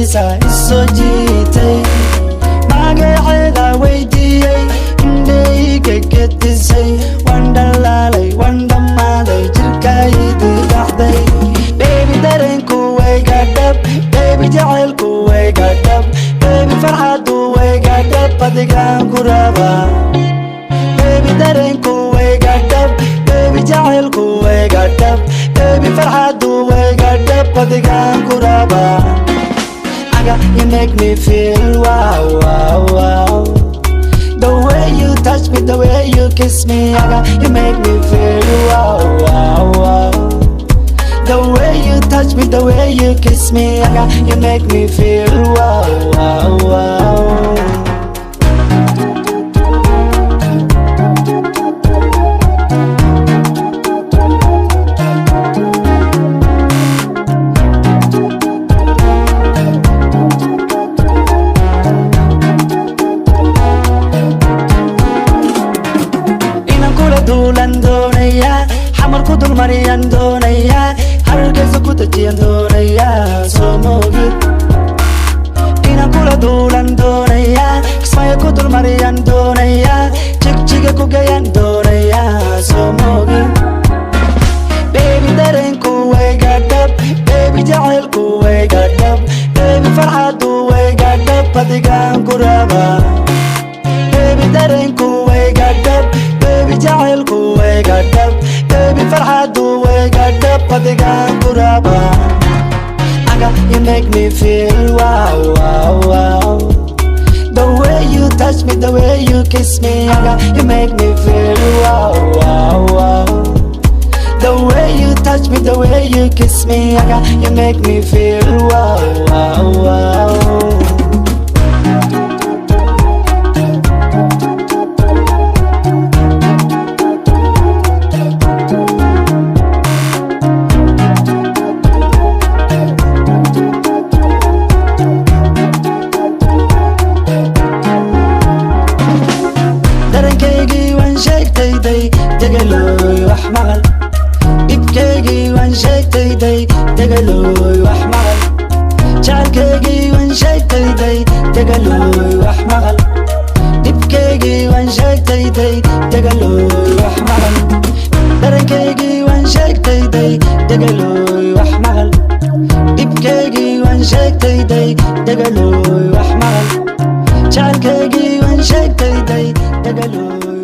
quruxdiisa isoo jiitay magaceeda weydiiyey indhayga gedisay waan dhalaalay waan dhammaaday jirkaydi dhaxday baby dareenku wayga dhab baby jacaylku wayga dhab baby farxadu wayga dhab adigaan ku rabaa baby dareenku wayga dhab baby jacaylku wayga dhab baby farxadu wayga dhab adigaan ku rabaa you make me feel wow, wow, wow. The way you touch me, the way you kiss me, you make me feel wow, wow, wow. The way you touch me, the way you kiss me, you make me feel wow, wow, wow. duulan doonaya xamar ku dul mariyaan doonaya hargeysa ku dajiyaan doonaya soo moogid inaan kula duulan doonaya kismaayo ku dul mariyaan doonaya jigjiga ku gayaan doonaya soo moogid baby dareenku wayga dhab baby jacaylku wayga dhab baby farxadu wayga dhab adigaan ku rabaa baby dareenku wayga dhab baby jacaylku wayga dhab baby farxadu wayga dhab adigaan ku rabaa you make me feel wow, wow, wow. The way you touch me, the way you kiss me, you make me feel wow, wow, wow. The way you touch me, the way you kiss me, you make me feel wow, wow, wow. degaloy wax maqal ibkeygii waan sheegtayday degaloy wax maqal jacalkeygii waan sheegtayday degaloy wax maqal ibkeygii waan sheegtayday degaloy wax maqal dareenkeygii waan sheegtayday degaloy wax maqal ibkeygii waan sheegtayday degaloy wax maqal jacalkeygii waan sheegtayday degaloy